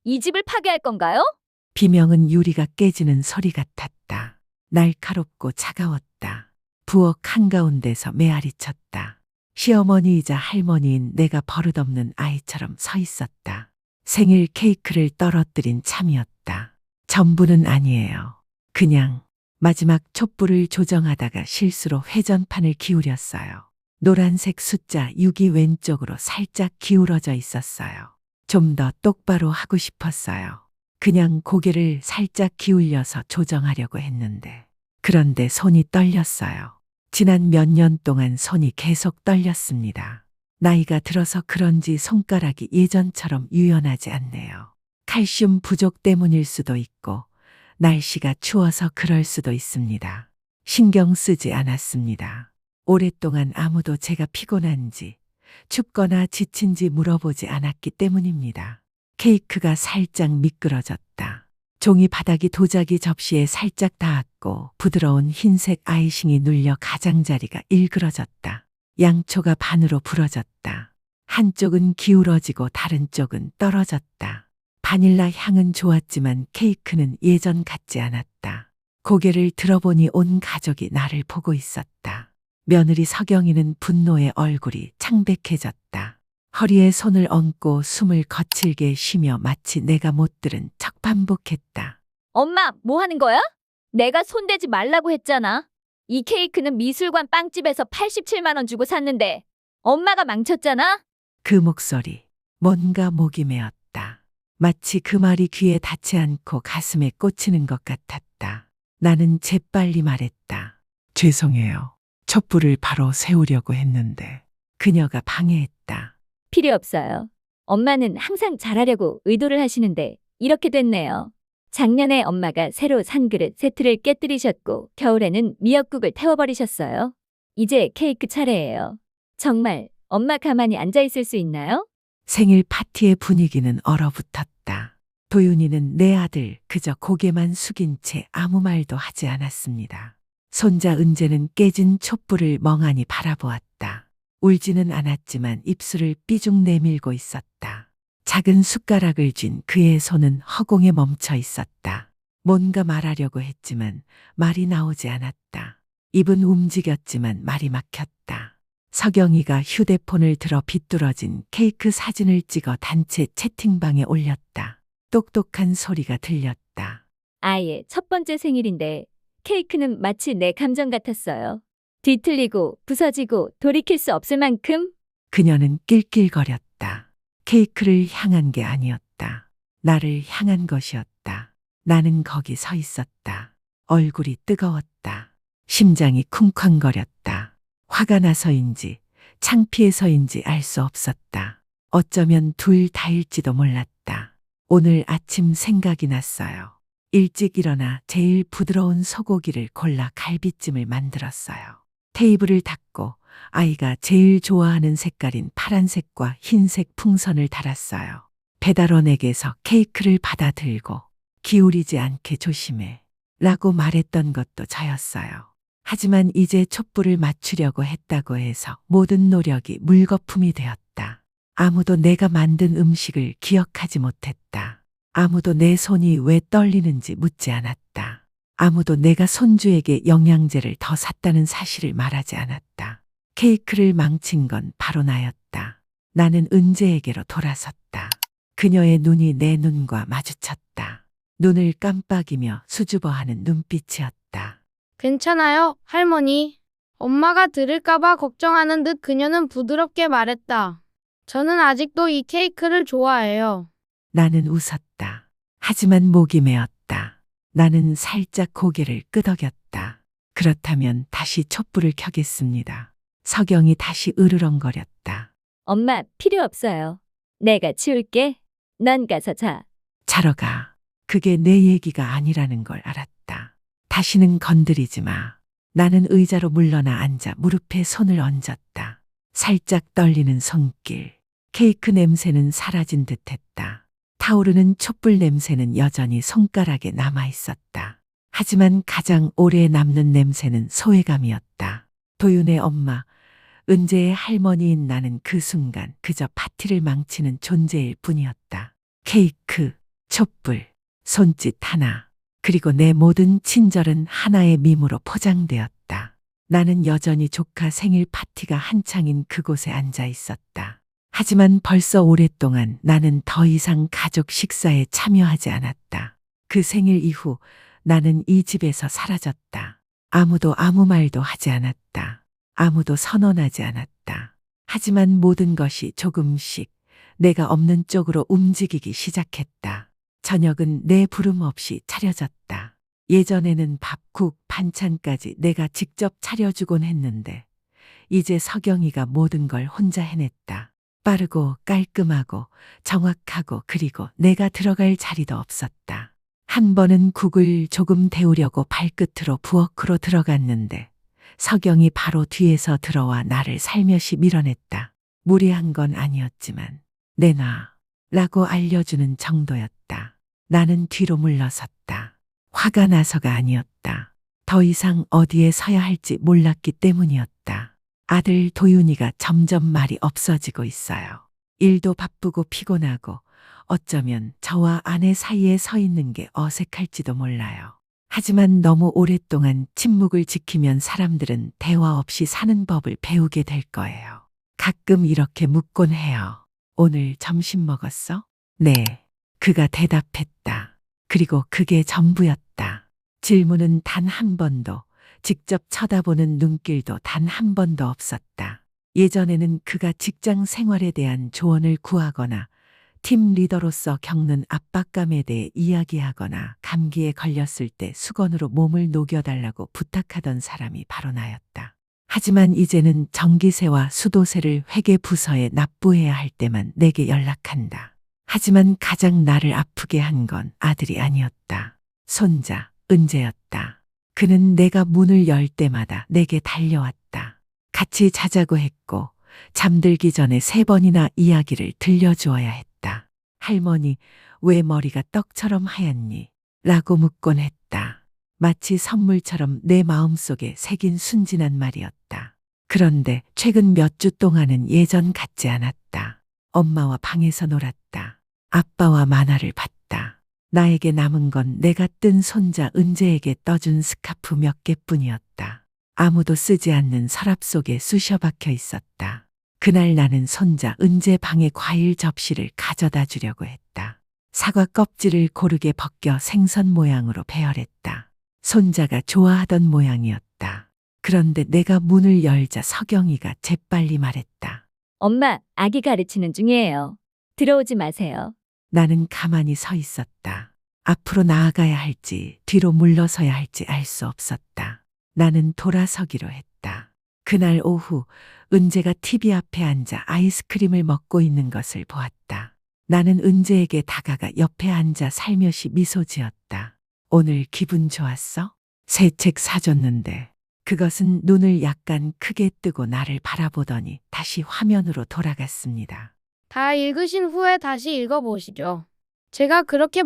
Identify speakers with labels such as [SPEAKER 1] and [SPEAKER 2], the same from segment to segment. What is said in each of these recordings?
[SPEAKER 1] 이 집을 파괴할 건가요?
[SPEAKER 2] 비명은 유리가 깨지는 소리 같았다. 날카롭고 차가웠다. 부엌 한가운데서 메아리 쳤다. 시어머니이자 할머니인 내가 버릇없는 아이처럼 서 있었다. 생일 케이크를 떨어뜨린 참이었다. 전부는 아니에요. 그냥 마지막 촛불을 조정하다가 실수로 회전판을 기울였어요. 노란색 숫자 6이 왼쪽으로 살짝 기울어져 있었어요. 좀 더 똑바로 하고 싶었어요. 그냥 고개를 살짝 기울여서 조정하려고 했는데. 그런데 손이 떨렸어요. 지난 몇 년 동안 손이 계속 떨렸습니다. 나이가 들어서 그런지 손가락이 예전처럼 유연하지 않네요. 칼슘 부족 때문일 수도 있고, 날씨가 추워서 그럴 수도 있습니다. 신경 쓰지 않았습니다. 오랫동안 아무도 제가 피곤한지, 춥거나 지친지 물어보지 않았기 때문입니다. 케이크가 살짝 미끄러졌다. 종이 바닥이 도자기 접시에 살짝 닿았고 부드러운 흰색 아이싱이 눌려 가장자리가 일그러졌다. 양초가 반으로 부러졌다. 한쪽은 기울어지고 다른 쪽은 떨어졌다. 바닐라 향은 좋았지만 케이크는 예전 같지 않았다. 고개를 들어보니 온 가족이 나를 보고 있었다. 며느리 서경이는 분노에 얼굴이 창백해졌다. 허리에 손을 얹고 숨을 거칠게 쉬며 마치 내가 못 들은 척 반복했다.
[SPEAKER 1] 엄마, 뭐 하는 거야? 내가 손대지 말라고 했잖아. 이 케이크는 미술관 빵집에서 87만 원 주고 샀는데 엄마가 망쳤잖아?
[SPEAKER 2] 그 목소리, 뭔가 목이 메었다. 마치 그 말이 귀에 닿지 않고 가슴에 꽂히는 것 같았다. 나는 재빨리 말했다. 죄송해요. 촛불을 바로 세우려고 했는데 그녀가 방해했다.
[SPEAKER 1] 필요 없어요. 엄마는 항상 잘하려고 의도를 하시는데 이렇게 됐네요. 작년에 엄마가 새로 산 그릇 세트를 깨뜨리셨고 겨울에는 미역국을 태워버리셨어요. 이제 케이크 차례예요. 정말 엄마 가만히 앉아 있을 수 있나요?
[SPEAKER 2] 생일 파티의 분위기는 얼어붙었다. 도윤이는 내 아들 그저 고개만 숙인 채 아무 말도 하지 않았습니다. 손자 은재는 깨진 촛불을 멍하니 바라보았다. 울지는 않았지만 입술을 삐죽 내밀고 있었다. 작은 숟가락을 쥔 그의 손은 허공에 멈춰 있었다. 뭔가 말하려고 했지만 말이 나오지 않았다. 입은 움직였지만 말이 막혔다. 서경이가 휴대폰을 들어 비뚤어진 케이크 사진을 찍어 단체 채팅방에 올렸다. 똑똑한 소리가 들렸다.
[SPEAKER 1] 아예 첫 번째 생일인데 케이크는 마치 내 감정 같았어요. 뒤틀리고 부서지고 돌이킬 수 없을 만큼.
[SPEAKER 2] 그녀는 낄낄거렸다. 케이크를 향한 게 아니었다. 나를 향한 것이었다. 나는 거기 서 있었다. 얼굴이 뜨거웠다. 심장이 쿵쾅거렸다. 화가 나서인지 창피해서인지 알 수 없었다. 어쩌면 둘 다일지도 몰랐다. 오늘 아침 생각이 났어요. 일찍 일어나 제일 부드러운 소고기를 골라 갈비찜을 만들었어요. 테이블을 닦고 아이가 제일 좋아하는 색깔인 파란색과 흰색 풍선을 달았어요. 배달원에게서 케이크를 받아 들고 기울이지 않게 조심해 라고 말했던 것도 저였어요. 하지만 이제 촛불을 맞추려고 했다고 해서 모든 노력이 물거품이 되었다. 아무도 내가 만든 음식을 기억하지 못했다. 아무도 내 손이 왜 떨리는지 묻지 않았다. 아무도 내가 손주에게 영양제를 더 샀다는 사실을 말하지 않았다. 케이크를 망친 건 바로 나였다. 나는 은재에게로 돌아섰다. 그녀의 눈이 내 눈과 마주쳤다. 눈을 깜빡이며 수줍어하는 눈빛이었다.
[SPEAKER 3] 괜찮아요, 할머니. 엄마가 들을까봐 걱정하는 듯 그녀는 부드럽게 말했다. 저는 아직도 이 케이크를 좋아해요.
[SPEAKER 2] 나는 웃었다. 하지만 목이 메었다. 나는 살짝 고개를 끄덕였다. 그렇다면 다시 촛불을 켜겠습니다. 서경이 다시 으르렁거렸다.
[SPEAKER 1] 엄마, 필요 없어요. 내가 치울게. 넌 가서 자.
[SPEAKER 2] 자러 가. 그게 내 얘기가 아니라는 걸 알았다. 다시는 건드리지 마. 나는 의자로 물러나 앉아 무릎에 손을 얹었다. 살짝 떨리는 손길. 케이크 냄새는 사라진 듯했다. 타오르는 촛불 냄새는 여전히 손가락에 남아 있었다. 하지만 가장 오래 남는 냄새는 소외감이었다. 도윤의 엄마, 은재의 할머니인 나는 그 순간 그저 파티를 망치는 존재일 뿐이었다. 케이크, 촛불, 손짓 하나, 그리고 내 모든 친절은 하나의 밈으로 포장되었다. 나는 여전히 조카 생일 파티가 한창인 그곳에 앉아 있었다. 하지만 벌써 오랫동안 나는 더 이상 가족 식사에 참여하지 않았다. 그 생일 이후 나는 이 집에서 사라졌다. 아무도 아무 말도 하지 않았다. 아무도 선언하지 않았다. 하지만 모든 것이 조금씩 내가 없는 쪽으로 움직이기 시작했다. 저녁은 내 부름 없이 차려졌다. 예전에는 밥, 국, 반찬까지 내가 직접 차려주곤 했는데 이제 서경이가 모든 걸 혼자 해냈다. 빠르고 깔끔하고 정확하고, 그리고 내가 들어갈 자리도 없었다. 한 번은 국을 조금 데우려고 발끝으로 부엌으로 들어갔는데 서경이 바로 뒤에서 들어와 나를 살며시 밀어냈다. 무리한 건 아니었지만 내놔 라고 알려주는 정도였다. 나는 뒤로 물러섰다. 화가 나서가 아니었다. 더 이상 어디에 서야 할지 몰랐기 때문이었다. 아들 도윤이가 점점 말이 없어지고 있어요. 일도 바쁘고 피곤하고 어쩌면 저와 아내 사이에 서 있는 게 어색할지도 몰라요. 하지만 너무 오랫동안 침묵을 지키면 사람들은 대화 없이 사는 법을 배우게 될 거예요. 가끔 이렇게 묻곤 해요. 오늘 점심 먹었어? 네. 그가 대답했다. 그리고 그게 전부였다. 질문은 단 한 번도, 직접 쳐다보는 눈길도 단 한 번도 없었다. 예전에는 그가 직장 생활에 대한 조언을 구하거나 팀 리더로서 겪는 압박감에 대해 이야기하거나 감기에 걸렸을 때 수건으로 몸을 녹여달라고 부탁하던 사람이 바로 나였다. 하지만 이제는 전기세와 수도세를 회계 부서에 납부해야 할 때만 내게 연락한다. 하지만 가장 나를 아프게 한 건 아들이 아니었다. 손자 은재였다. 그는 내가 문을 열 때마다 내게 달려왔다. 같이 자자고 했고 잠들기 전에 3번이나 이야기를 들려주어야 했다. 할머니, 왜 머리가 떡처럼 하얗니? 라고 묻곤 했다. 마치 선물처럼 내 마음속에 새긴 순진한 말이었다. 그런데 최근 몇 주 동안은 예전 같지 않았다. 엄마와 방에서 놀았다. 아빠와 만화를 봤다. 나에게 남은 건 내가 뜬 손자 은재에게 떠준 스카프 몇 개뿐이었다. 아무도 쓰지 않는 서랍 속에 쑤셔 박혀 있었다. 그날 나는 손자 은재 방에 과일 접시를 가져다 주려고 했다. 사과 껍질을 고르게 벗겨 생선 모양으로 배열했다. 손자가 좋아하던 모양이었다. 그런데 내가 문을 열자 서경이가 재빨리 말했다.
[SPEAKER 1] 엄마, 아기 가르치는 중이에요. 들어오지 마세요.
[SPEAKER 2] 나는 가만히 서 있었다. 앞으로 나아가야 할지 뒤로 물러서야 할지 알 수 없었다. 나는 돌아서기로 했다. 그날 오후 은재가 TV 앞에 앉아 아이스크림을 먹고 있는 것을 보았다. 나는 은재에게 다가가 옆에 앉아 살며시 미소 지었다. 오늘 기분 좋았어? 새 책 사줬는데. 그것은 눈을 약간 크게 뜨고 나를 바라보더니 다시 화면으로 돌아갔습니다.
[SPEAKER 3] 다 읽으신 후에 다시 읽어보시죠. 제가 그렇게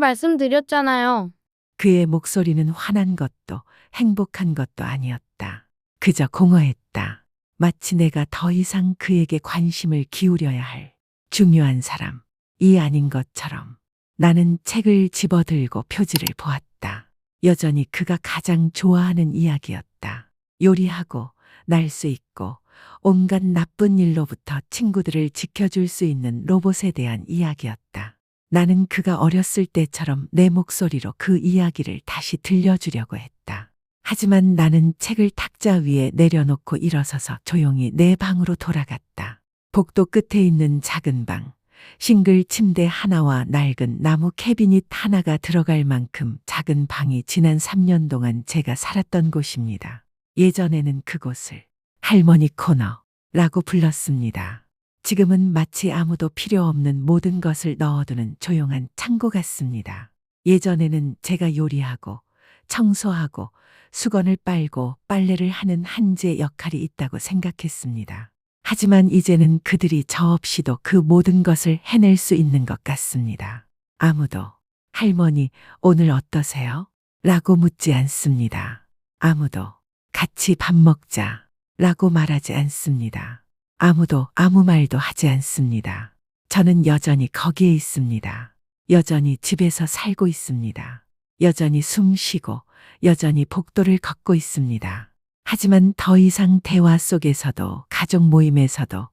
[SPEAKER 3] 말씀드렸잖아요.
[SPEAKER 2] 그의 목소리는 화난 것도 행복한 것도 아니었다. 그저 공허했다. 마치 내가 더 이상 그에게 관심을 기울여야 할 중요한 사람이 아닌 것처럼. 나는 책을 집어들고 표지를 보았다. 여전히 그가 가장 좋아하는 이야기였다. 요리하고 날 수 있고 온갖 나쁜 일로부터 친구들을 지켜줄 수 있는 로봇에 대한 이야기였다. 나는 그가 어렸을 때처럼 내 목소리로 그 이야기를 다시 들려주려고 했다. 하지만 나는 책을 탁자 위에 내려놓고 일어서서 조용히 내 방으로 돌아갔다. 복도 끝에 있는 작은 방, 싱글 침대 하나와 낡은 나무 캐비닛 하나가 들어갈 만큼 작은 방이 지난 3년 동안 제가 살았던 곳입니다. 예전에는 그곳을 할머니 코너라고 불렀습니다. 지금은 마치 아무도 필요 없는 모든 것을 넣어두는 조용한 창고 같습니다. 예전에는 제가 요리하고 청소하고 수건을 빨고 빨래를 하는 한지의 역할이 있다고 생각했습니다. 하지만 이제는 그들이 저 없이도 그 모든 것을 해낼 수 있는 것 같습니다. 아무도 할머니 오늘 어떠세요? 라고 묻지 않습니다. 아무도 같이 밥 먹자 라고 말하지 않습니다. 아무도 아무 말도 하지 않습니다. 저는 여전히 거기에 있습니다. 여전히 집에서 살고 있습니다. 여전히 숨 쉬고 여전히 복도를 걷고 있습니다. 하지만 더 이상 대화 속에서도 가족 모임에서도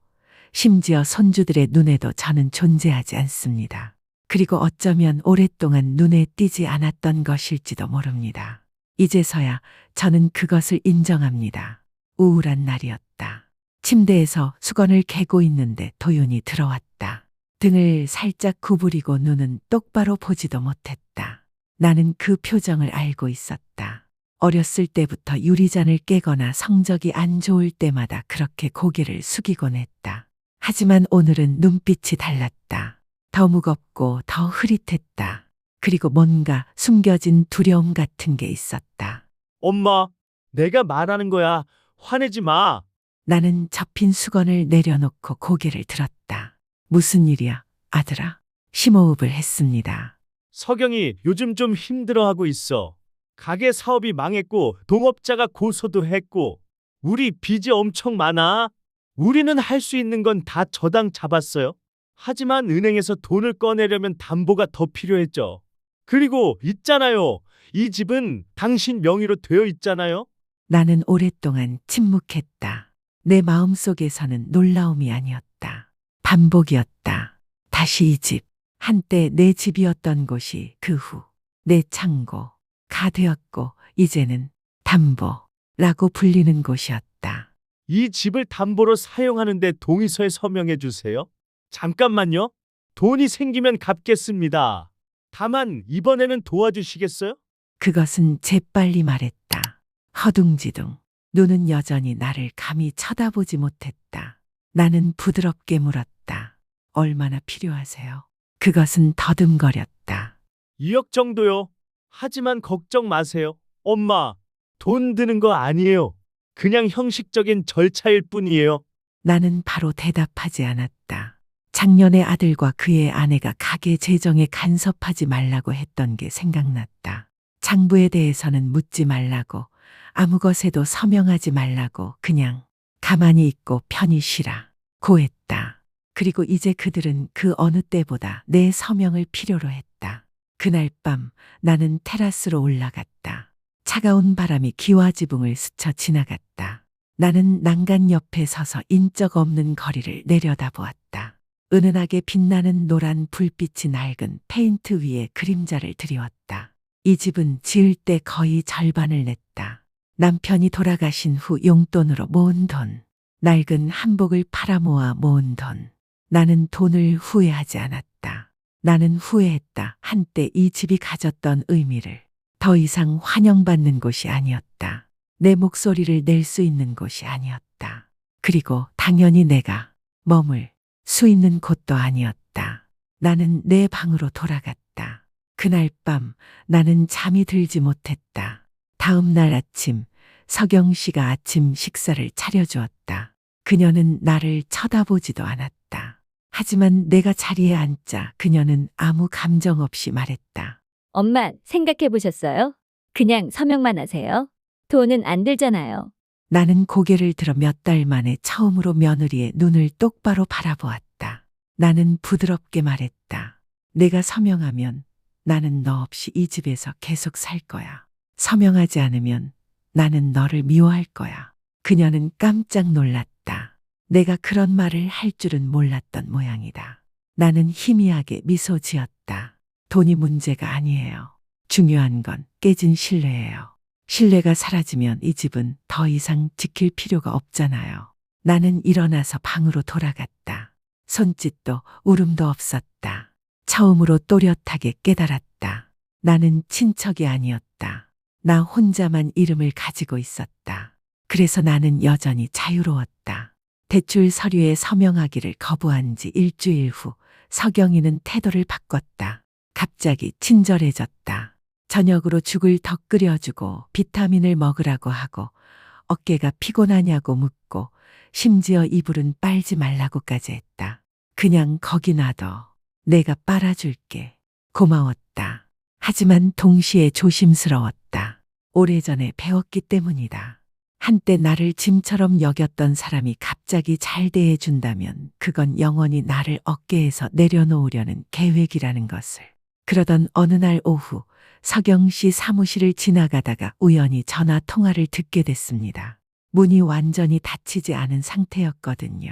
[SPEAKER 2] 심지어 손주들의 눈에도 저는 존재하지 않습니다. 그리고 어쩌면 오랫동안 눈에 띄지 않았던 것일지도 모릅니다. 이제서야 저는 그것을 인정합니다. 우울한 날이었다. 침대에서 수건을 개고 있는데 도윤이 들어왔다. 등을 살짝 구부리고 눈은 똑바로 보지도 못했다. 나는 그 표정을 알고 있었다. 어렸을 때부터 유리잔을 깨거나 성적이 안 좋을 때마다 그렇게 고개를 숙이곤 했다. 하지만 오늘은 눈빛이 달랐다. 더 무겁고 더 흐릿했다. 그리고 뭔가 숨겨진 두려움 같은 게 있었다.
[SPEAKER 4] 엄마, 내가 말하는 거야. 화내지 마.
[SPEAKER 2] 나는 접힌 수건을 내려놓고 고개를 들었다. 무슨 일이야, 아들아? 심호흡을 했습니다.
[SPEAKER 4] 서경이 요즘 좀 힘들어하고 있어. 가게 사업이 망했고 동업자가 고소도 했고 우리 빚이 엄청 많아. 우리는 할 수 있는 건 다 저당 잡았어요. 하지만 은행에서 돈을 꺼내려면 담보가 더 필요했죠. 그리고 있잖아요. 이 집은 당신 명의로 되어 있잖아요.
[SPEAKER 2] 나는 오랫동안 침묵했다. 내 마음속에서는 놀라움이 아니었다. 반복이었다. 다시 이 집. 한때 내 집이었던 곳이 그 후 내 창고가 되었고 이제는 담보라고 불리는 곳이었다.
[SPEAKER 4] 이 집을 담보로 사용하는데 동의서에 서명해 주세요. 잠깐만요. 돈이 생기면 갚겠습니다. 다만 이번에는 도와주시겠어요?
[SPEAKER 2] 그것은 재빨리 말했다. 허둥지둥. 눈은 여전히 나를 감히 쳐다보지 못했다. 나는 부드럽게 물었다. 얼마나 필요하세요? 그것은 더듬거렸다.
[SPEAKER 4] 2억 정도요. 하지만 걱정 마세요. 엄마, 돈 드는 거 아니에요. 그냥 형식적인 절차일 뿐이에요.
[SPEAKER 2] 나는 바로 대답하지 않았다. 작년에 아들과 그의 아내가 가게 재정에 간섭하지 말라고 했던 게 생각났다. 장부에 대해서는 묻지 말라고, 아무 것에도 서명하지 말라고 그냥 가만히 있고 편히 쉬라 고했다. 그리고 이제 그들은 그 어느 때보다 내 서명을 필요로 했다. 그날 밤 나는 테라스로 올라갔다. 차가운 바람이 기와 지붕을 스쳐 지나갔다. 나는 난간 옆에 서서 인적 없는 거리를 내려다보았다. 은은하게 빛나는 노란 불빛이 낡은 페인트 위에 그림자를 드리웠다. 이 집은 지을 때 거의 절반을 냈다. 남편이 돌아가신 후 용돈으로 모은 돈, 낡은 한복을 팔아 모아 모은 돈. 나는 돈을 후회하지 않았다. 나는 후회했다. 한때 이 집이 가졌던 의미를. 더 이상 환영받는 곳이 아니었다. 내 목소리를 낼 수 있는 곳이 아니었다. 그리고 당연히 내가 머물 수 있는 곳도 아니었다. 나는 내 방으로 돌아갔다. 그날 밤 나는 잠이 들지 못했다. 다음 날 아침 서경 씨가 아침 식사를 차려주었다. 그녀는 나를 쳐다보지도 않았다. 하지만 내가 자리에 앉자 그녀는 아무 감정 없이 말했다.
[SPEAKER 1] 엄마, 생각해 보셨어요? 그냥 서명만 하세요. 돈은 안 들잖아요.
[SPEAKER 2] 나는 고개를 들어 몇 달 만에 처음으로 며느리의 눈을 똑바로 바라보았다. 나는 부드럽게 말했다. 내가 서명하면 나는 너 없이 이 집에서 계속 살 거야. 서명하지 않으면 나는 너를 미워할 거야. 그녀는 깜짝 놀랐다. 내가 그런 말을 할 줄은 몰랐던 모양이다. 나는 희미하게 미소 지었다. 돈이 문제가 아니에요. 중요한 건 깨진 신뢰예요. 신뢰가 사라지면 이 집은 더 이상 지킬 필요가 없잖아요. 나는 일어나서 방으로 돌아갔다. 손짓도 울음도 없었다. 처음으로 또렷하게 깨달았다. 나는 친척이 아니었다. 나 혼자만 이름을 가지고 있었다. 그래서 나는 여전히 자유로웠다. 대출 서류에 서명하기를 거부한 지 일주일 후 서경이는 태도를 바꿨다. 갑자기 친절해졌다. 저녁으로 죽을 더 끓여주고 비타민을 먹으라고 하고 어깨가 피곤하냐고 묻고 심지어 이불은 빨지 말라고까지 했다. 그냥 거기 놔둬. 내가 빨아줄게. 고마웠다. 하지만 동시에 조심스러웠다. 오래전에 배웠기 때문이다. 한때 나를 짐처럼 여겼던 사람이 갑자기 잘 대해준다면 그건 영원히 나를 어깨에서 내려놓으려는 계획이라는 것을. 그러던 어느 날 오후 서경 씨 사무실을 지나가다가 우연히 전화 통화를 듣게 됐습니다. 문이 완전히 닫히지 않은 상태였거든요.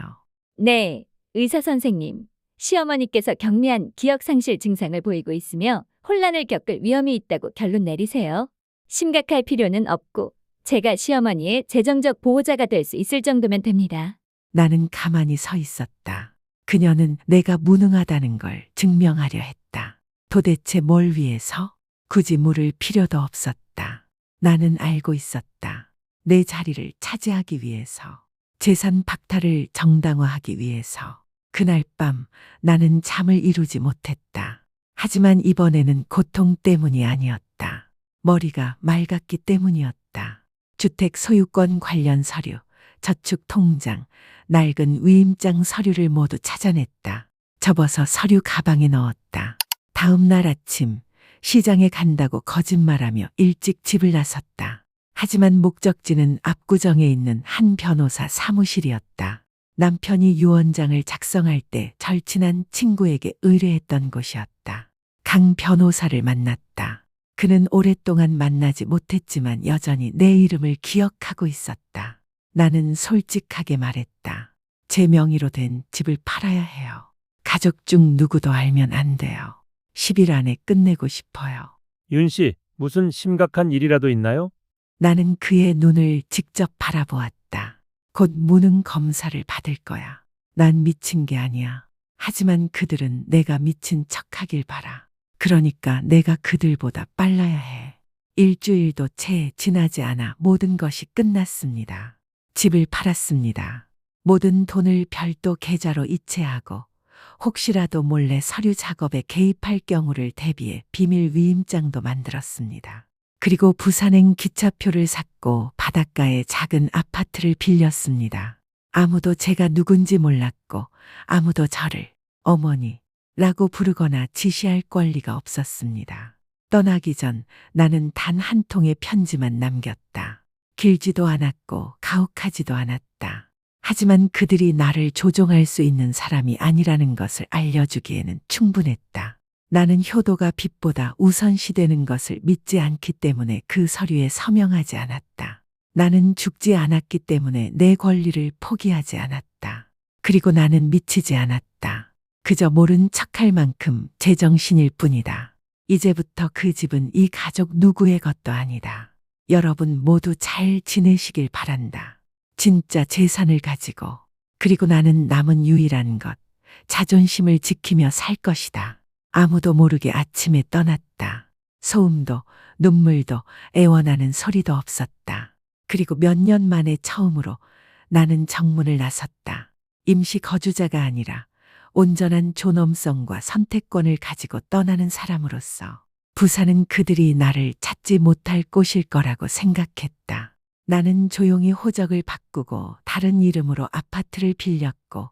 [SPEAKER 1] 네, 의사 선생님. 시어머니께서 경미한 기억상실 증상을 보이고 있으며 혼란을 겪을 위험이 있다고 결론 내리세요. 심각할 필요는 없고 제가 시어머니의 재정적 보호자가 될 수 있을 정도면 됩니다.
[SPEAKER 2] 나는 가만히 서 있었다. 그녀는 내가 무능하다는 걸 증명하려 했다. 도대체 뭘 위해서? 굳이 물을 필요도 없었다. 나는 알고 있었다. 내 자리를 차지하기 위해서. 재산 박탈을 정당화하기 위해서. 그날 밤 나는 잠을 이루지 못했다. 하지만 이번에는 고통 때문이 아니었다. 머리가 맑았기 때문이었다. 주택 소유권 관련 서류, 저축 통장, 낡은 위임장 서류를 모두 찾아냈다. 접어서 서류 가방에 넣었다. 다음 날 아침 시장에 간다고 거짓말하며 일찍 집을 나섰다. 하지만 목적지는 압구정에 있는 한 변호사 사무실이었다. 남편이 유언장을 작성할 때 절친한 친구에게 의뢰했던 곳이었다. 강 변호사를 만났다. 그는 오랫동안 만나지 못했지만 여전히 내 이름을 기억하고 있었다. 나는 솔직하게 말했다. 제 명의로 된 집을 팔아야 해요. 가족 중 누구도 알면 안 돼요. 10일 안에 끝내고 싶어요.
[SPEAKER 5] 윤 씨, 무슨 심각한 일이라도 있나요?
[SPEAKER 2] 나는 그의 눈을 직접 바라보았다. 곧 무능 검사를 받을 거야. 난 미친 게 아니야. 하지만 그들은 내가 미친 척하길 바라. 그러니까 내가 그들보다 빨라야 해. 일주일도 채 지나지 않아 모든 것이 끝났습니다. 집을 팔았습니다. 모든 돈을 별도 계좌로 이체하고 혹시라도 몰래 서류 작업에 개입할 경우를 대비해 비밀 위임장도 만들었습니다. 그리고 부산행 기차표를 샀고 바닷가에 작은 아파트를 빌렸습니다. 아무도 제가 누군지 몰랐고 아무도 저를 어머니라고 부르거나 지시할 권리가 없었습니다. 떠나기 전 나는 단 한 통의 편지만 남겼다. 길지도 않았고 가혹하지도 않았다. 하지만 그들이 나를 조종할 수 있는 사람이 아니라는 것을 알려주기에는 충분했다. 나는 효도가 빛보다 우선시되는 것을 믿지 않기 때문에 그 서류에 서명하지 않았다. 나는 죽지 않았기 때문에 내 권리를 포기하지 않았다. 그리고 나는 미치지 않았다. 그저 모른 척할 만큼 제정신일 뿐이다. 이제부터 그 집은 이 가족 누구의 것도 아니다. 여러분 모두 잘 지내시길 바란다. 진짜 재산을 가지고 그리고 나는 남은 유일한 것, 자존심을 지키며 살 것이다. 아무도 모르게 아침에 떠났다. 소음도 눈물도 애원하는 소리도 없었다. 그리고 몇 년 만에 처음으로 나는 정문을 나섰다. 임시 거주자가 아니라 온전한 존엄성과 선택권을 가지고 떠나는 사람으로서 부산은 그들이 나를 찾지 못할 곳일 거라고 생각했다. 나는 조용히 호적을 바꾸고 다른 이름으로 아파트를 빌렸고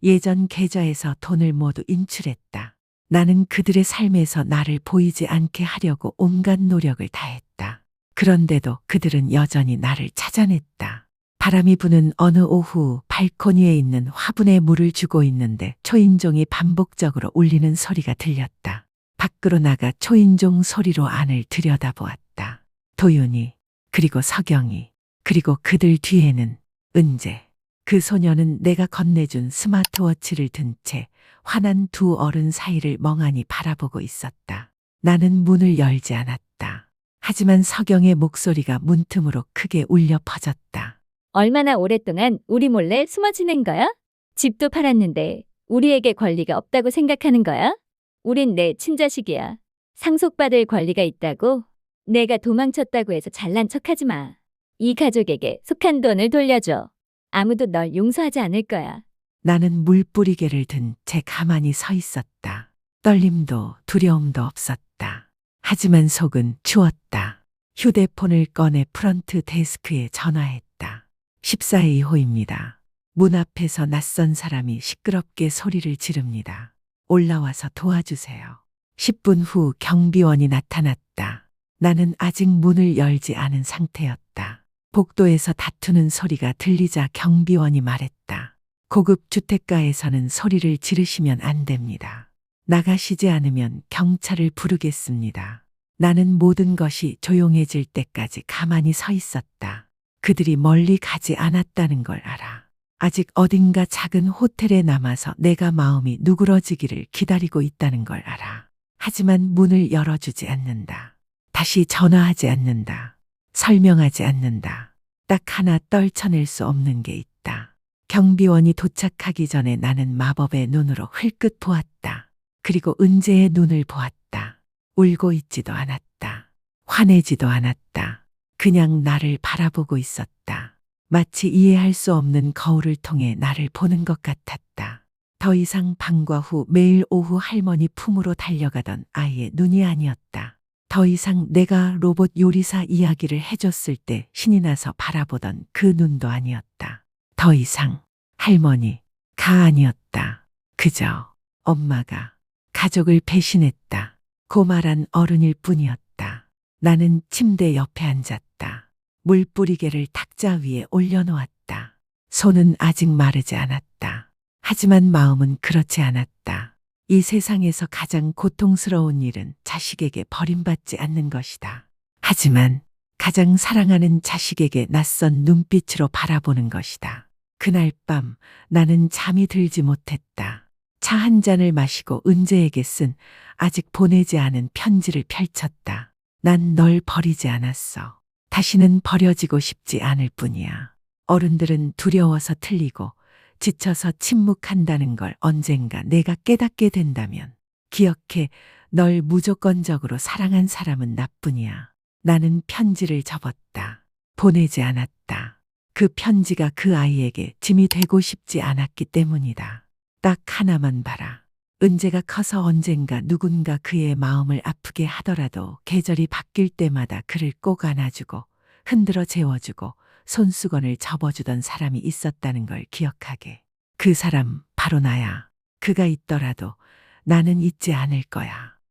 [SPEAKER 2] 예전 계좌에서 돈을 모두 인출했다. 나는 그들의 삶에서 나를 보이지 않게 하려고 온갖 노력을 다했다. 그런데도 그들은 여전히 나를 찾아냈다. 바람이 부는 어느 오후 발코니에 있는 화분에 물을 주고 있는데 초인종이 반복적으로 울리는 소리가 들렸다. 밖으로 나가 초인종 소리로 안을 들여다보았다. 도윤이, 그리고 서경이, 그리고 그들 뒤에는 은재. 그 소녀는 내가 건네준 스마트워치를 든 채 화난 두 어른 사이를 멍하니 바라보고 있었다. 나는 문을 열지 않았다. 하지만 서경의 목소리가 문틈으로 크게 울려 퍼졌다.
[SPEAKER 1] 얼마나 오랫동안 우리 몰래 숨어 지낸 거야? 집도 팔았는데 우리에게 권리가 없다고 생각하는 거야? 우린 내 친자식이야. 상속받을 권리가 있다고? 내가 도망쳤다고 해서 잘난 척하지 마. 이 가족에게 속한 돈을 돌려줘. 아무도 널 용서하지 않을 거야.
[SPEAKER 2] 나는 물뿌리개를 든 채 가만히 서 있었다. 떨림도 두려움도 없었다. 하지만 속은 추웠다. 휴대폰을 꺼내 프런트 데스크에 전화했다. 14회 2호입니다. 문 앞에서 낯선 사람이 시끄럽게 소리를 지릅니다. 올라와서 도와주세요. 10분 후 경비원이 나타났다. 나는 아직 문을 열지 않은 상태였다. 복도에서 다투는 소리가 들리자 경비원이 말했다. 고급 주택가에서는 소리를 지르시면 안 됩니다. 나가시지 않으면 경찰을 부르겠습니다. 나는 모든 것이 조용해질 때까지 가만히 서 있었다. 그들이 멀리 가지 않았다는 걸 알아. 아직 어딘가 작은 호텔에 남아서 내가 마음이 누그러지기를 기다리고 있다는 걸 알아. 하지만 문을 열어주지 않는다. 다시 전화하지 않는다. 설명하지 않는다. 딱 하나 떨쳐낼 수 없는 게 있다. 경비원이 도착하기 전에 나는 마법의 눈으로 흘끗 보았다. 그리고 은재의 눈을 보았다. 울고 있지도 않았다. 화내지도 않았다. 그냥 나를 바라보고 있었다. 마치 이해할 수 없는 거울을 통해 나를 보는 것 같았다. 더 이상 방과 후 매일 오후 할머니 품으로 달려가던 아이의 눈이 아니었다. 더 이상 내가 로봇 요리사 이야기를 해줬을 때 신이 나서 바라보던 그 눈도 아니었다. 더 이상 할머니가 아니었다. 그저 엄마가 가족을 배신했다. 고말한 어른일 뿐이었다. 나는 침대 옆에 앉았다. 물 뿌리개를 탁자 위에 올려놓았다. 손은 아직 마르지 않았다. 하지만 마음은 그렇지 않았다. 이 세상에서 가장 고통스러운 일은 자식에게 버림받지 않는 것이다. 하지만 가장 사랑하는 자식에게 낯선 눈빛으로 바라보는 것이다. 그날 밤 나는 잠이 들지 못했다. 차 한 잔을 마시고 은재에게 쓴 아직 보내지 않은 편지를 펼쳤다. 난 널 버리지 않았어. 다시는 버려지고 싶지 않을 뿐이야. 어른들은 두려워서 틀리고 지쳐서 침묵한다는 걸 언젠가 내가 깨닫게 된다면 기억해, 널 무조건적으로 사랑한 사람은 나뿐이야. 나는 편지를 접었다. 보내지 않았다. 그 편지가 그 아이에게 짐이 되고 싶지 않았기 때문이다. 딱 하나만 봐라. 은재가 커서 언젠가 누군가 그의 마음을 아프게 하더라도 계절이 바뀔 때마다 그를 꼭 안아주고 흔들어 재워주고 손수건을 접어주던 사람이 있었다는 걸 기억하게. 그 사람 바로 나야. 그가 있더라도 나는 잊지 않을 거야.